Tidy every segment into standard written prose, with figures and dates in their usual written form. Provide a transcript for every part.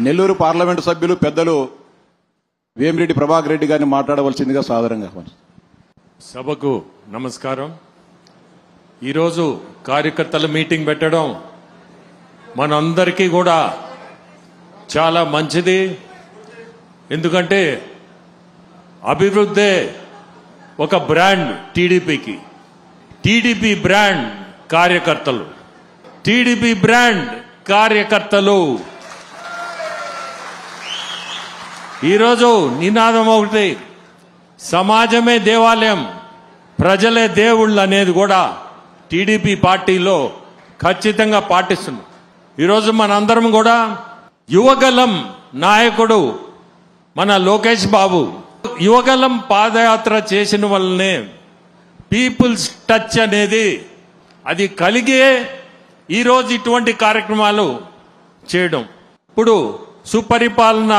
Nellore parliament సభ్యులు పెద్దలు వేమిరెడ్డి ప్రభాకర్ రెడ్డి గారిని మాట్లాడవలసిందిగా సాదరంగా సభకు నమస్కారం. ఈరోజు కార్యకర్తల మీటింగ్ పెట్టడం మనందరికీ కూడా చాలా మంచిది. ఎందుకంటే అభివృద్ధి ఒక బ్రాండ్ టీడీపీకి. టీడీపీ బ్రాండ్ కార్యకర్తలు, టీడీపీ బ్రాండ్ కార్యకర్తలు. ఈరోజు నినాదం ఒకటి, సమాజమే దేవాలయం, ప్రజలే దేవుళ్ళు అనేది కూడా టీడీపీ పార్టీలో ఖచ్చితంగా పాటిస్తున్నాం. ఈరోజు మనందరం కూడా యువగలం నాయకుడు మన లోకేష్ బాబు యువగలం పాదయాత్ర చేసిన వల్లనే పీపుల్స్ టచ్ అనేది అది కలిగే ఈరోజు ఇటువంటి కార్యక్రమాలు చేయడం. ఇప్పుడు సుపరిపాలన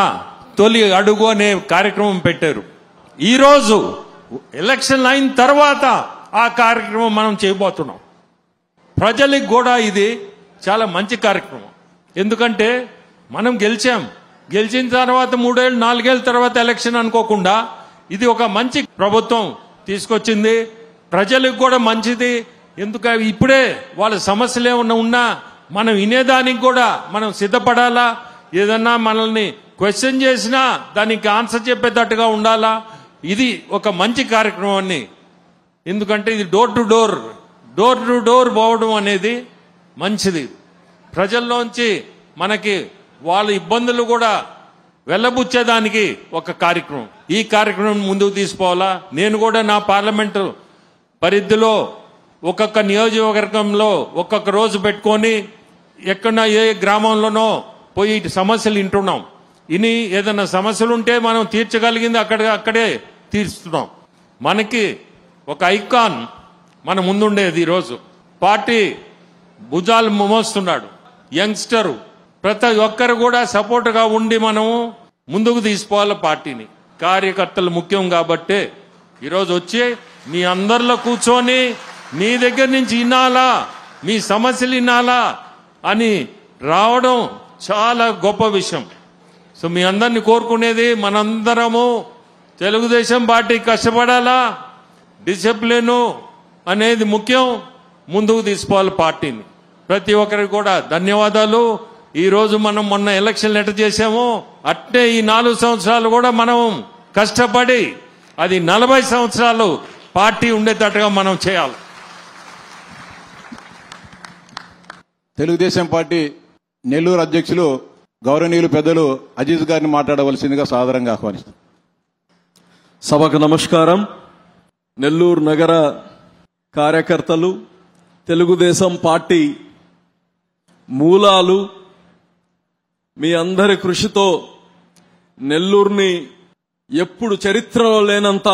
తొలి అడుగు అనే కార్యక్రమం పెట్టారు. ఈరోజు ఎలక్షన్ అయిన తర్వాత ఆ కార్యక్రమం మనం చేయబోతున్నాం. ప్రజలకు కూడా ఇది చాలా మంచి కార్యక్రమం. ఎందుకంటే మనం గెలిచిన తర్వాత 3 ఏళ్ళు 4 ఏళ్ళ తర్వాత ఎలక్షన్ అనుకోకుండా ఇది ఒక మంచి ప్రభుత్వం తీసుకొచ్చింది. ప్రజలకు కూడా మంచిది. ఎందుకంటే ఇప్పుడే వాళ్ళ సమస్యలు ఏమన్నా ఉన్నా మనం వినేదానికి కూడా మనం సిద్ధపడాలా. ఏదన్నా మనల్ని క్వశ్చన్ చేసినా దానికి ఆన్సర్ చెప్పేటట్టుగా ఉండాలా. ఇది ఒక మంచి కార్యక్రమాన్ని. ఎందుకంటే ఇది డోర్ టు డోర్ పోవడం అనేది మంచిది. ప్రజల్లోంచి మనకి వాళ్ళ ఇబ్బందులు కూడా వెళ్ళబుచ్చేదానికి ఒక కార్యక్రమం. ఈ కార్యక్రమం ముందుకు తీసుకోవాలా. నేను కూడా నా పార్లమెంటు పరిధిలో ఒక్కొక్క నియోజకవర్గంలో ఒక్కొక్క రోజు పెట్టుకొని ఎక్కడ ఏ గ్రామంలోనో పోయి సమస్యలు వింటున్నాం. ఇని ఏదైనా సమస్యలు ఉంటే మనం తీర్చగలిగింది అక్కడే తీర్చుతున్నాం. మనకి ఒక ఐకాన్ మన ముందుండేది. ఈరోజు పార్టీ భుజాలు మోస్తున్నాడు యంగ్స్టరు. ప్రతి ఒక్కరు కూడా సపోర్ట్గా ఉండి మనం ముందుకు తీసుకోవాలి పార్టీని. కార్యకర్తలు ముఖ్యం కాబట్టి ఈరోజు వచ్చి మీ అందరిలో కూర్చొని మీ దగ్గర నుంచి వినాలా, మీ సమస్యలు వినాలా అని రావడం చాలా గొప్ప విషయం. సో మీ అందరిని కోరుకునేది మనందరము తెలుగుదేశం పార్టీ కష్టపడాలా. డిసిప్లిన్ అనేది ముఖ్యం. ముందుకు తీసుకోవాలి పార్టీని. ప్రతి ఒక్కరికి కూడా ధన్యవాదాలు. ఈ రోజు మనం మొన్న ఎలక్షన్లు ఎట్ట చేసామో అట్టే ఈ 4 సంవత్సరాలు కూడా మనం కష్టపడి అది 40 సంవత్సరాలు పార్టీ ఉండేటట్టుగా మనం చేయాలి. తెలుగుదేశం పార్టీ నెల్లూరు అధ్యక్షులు గౌరవనీయులు పెద్దలు అజీజ్ గారిని మాట్లాడవలసిందిగా సాదరంగా ఆహ్వానిస్తాం. సభకు నమస్కారం. నెల్లూరు నగర కార్యకర్తలు, తెలుగుదేశం పార్టీ మూలాలు, మీ అందరి కృషితో నెల్లూరుని ఎప్పుడు చరిత్రలో లేనంత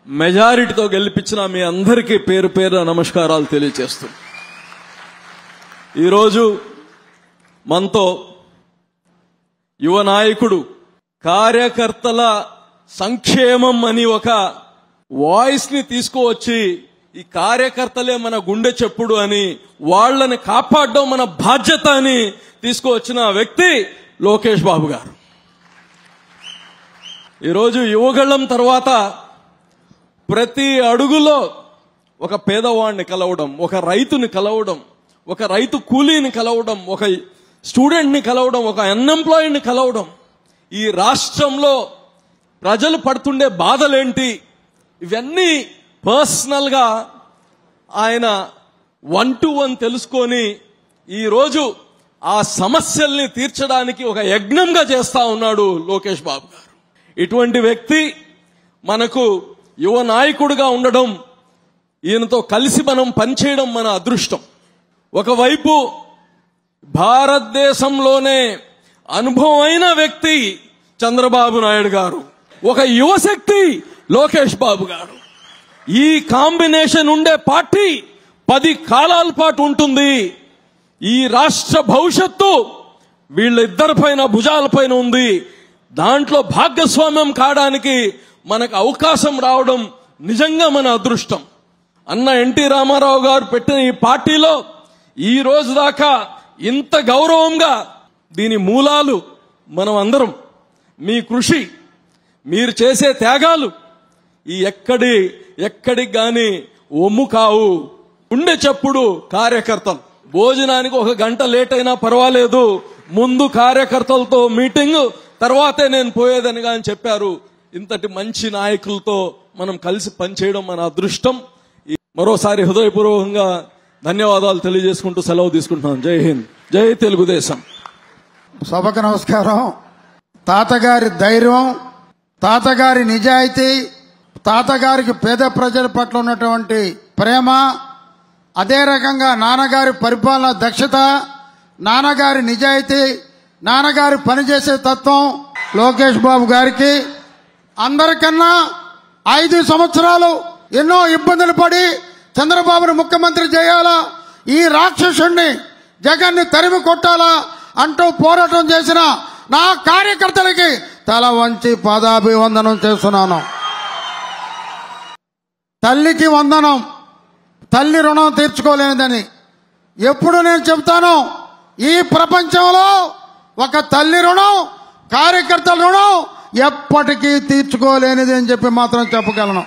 మెజారిటీతో గెలిపించిన మీ అందరికీ పేరు పేరున నమస్కారాలు తెలియజేస్తూ, ఈరోజు మనతో యువ నాయకుడు కార్యకర్తల సంక్షేమం అని ఒక వాయిస్ ని తీసుకువచ్చి ఈ కార్యకర్తలే మన గుండె చెప్పుడు అని వాళ్ళని కాపాడడం మన బాధ్యత అని తీసుకువచ్చిన వ్యక్తి లోకేష్ బాబు గారు. ఈరోజు యువగళం తర్వాత ప్రతి అడుగులో ఒక పేదవాడిని కలవడం, ఒక రైతుని కలవడం, ఒక రైతు కూలీని కలవడం, ఒక స్టూడెంట్ని కలవడం, ఒక అన్ఎంప్లాయిడ్ని కలవడం, ఈ రాష్ట్రంలో ప్రజలు పడుతుండే బాధలేంటి ఇవన్నీ పర్సనల్ గా ఆయన 1-to-1 తెలుసుకొని ఈరోజు ఆ సమస్యల్ని తీర్చడానికి ఒక యజ్ఞంగా చేస్తా ఉన్నాడు లోకేష్ బాబు గారు. ఇటువంటి వ్యక్తి మనకు యువ నాయకుడిగా ఉండడం, ఈయనతో కలిసి మనం పనిచేయడం మన అదృష్టం. ఒకవైపు భారతదేశంలోనే అనుభవమైన వ్యక్తి చంద్రబాబు నాయుడు గారు, ఒక యువశక్తి లోకేష్ బాబు గారు. ఈ కాంబినేషన్ ఉండే పార్టీ 10 కాలాల పాటు ఉంటుంది. ఈ రాష్ట్ర భవిష్యత్తు వీళ్ళిద్దరిపైన భుజాలపైన ఉంది. దాంట్లో భాగస్వామ్యం కావడానికి మనకు అవకాశం రావడం నిజంగా మన అదృష్టం. అన్న ఎన్టీ రామారావు గారు పెట్టిన ఈ పార్టీలో ఈ రోజు దాకా ఇంత గౌరవంగా దీని మూలాలు మనం అందరం మీ కృషి, మీరు చేసే త్యాగాలు ఈ ఎక్కడికి గాని ఒమ్ము కావు. ఉండే చెప్పుడు కార్యకర్తలు. భోజనానికి 1 గంట లేట్ అయినా పర్వాలేదు, ముందు కార్యకర్తలతో మీటింగ్, తర్వాతే నేను పోయేదని కానీ చెప్పారు. ఇంతటి మంచి నాయకులతో మనం కలిసి పనిచేయడం మన అదృష్టం. మరోసారి హృదయపూర్వకంగా ధన్యవాదాలు తెలియజేసుకుంటూ సెలవు తీసుకుంటున్నాను. జై హింద్, జై తెలుగుదేశం. సభకు నమస్కారం. తాతగారి ధైర్యం, తాతగారి నిజాయితీ, తాతగారికి పేద ప్రజల పట్ల ఉన్నటువంటి ప్రేమ, అదే రకంగా నాన్నగారి పరిపాలన దక్షత, నాన్నగారి నిజాయితీ, నాన్నగారి పనిచేసే తత్వం లోకేష్ బాబు గారికి అందరికన్నా 5 సంవత్సరాలు ఎన్నో ఇబ్బందులు పడి చంద్రబాబును ముఖ్యమంత్రి చేయాలా, ఈ రాక్షసుణ్ణి జగన్ని తరిమి కొట్టాలా అంటూ పోరాటం చేసిన నా కార్యకర్తలకి తల వంచి పాదాభివందనం చేస్తున్నాను. తల్లికి వందనం, తల్లి రుణం తీర్చుకోలేనిదని ఎప్పుడు నేను చెప్తాను. ఈ ప్రపంచంలో ఒక తల్లి రుణం, కార్యకర్తల రుణం ఎప్పటికీ తీర్చుకోలేనిది అని చెప్పి మాత్రం చెప్పగలను.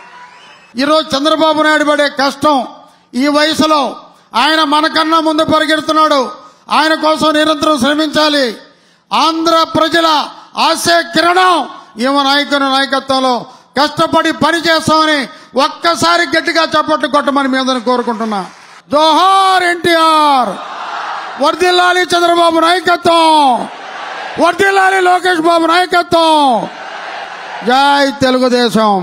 ఈరోజు చంద్రబాబు నాయుడు పడే కష్టం, ఈ వయసులో ఆయన మనకన్నా ముందు పరిగెడుతున్నాడు. ఆయన కోసం నిరంతరం శ్రమించాలి. ఆంధ్ర ప్రజల ఆశయ కిరణం ఈమె నాయకుని నాయకత్వంలో కష్టపడి పని చేస్తామని ఒక్కసారి గట్టిగా చప్పట్లు కొట్టమని మీ అందరిని కోరుకుంటున్నా. జోహార్ ఎన్టీఆర్, వర్ధిల్లాలి చంద్రబాబు నాయకత్వం, వర్ధిల్లాలి లోకేష్ బాబు నాయకత్వం. జై తెలుగుదేశం.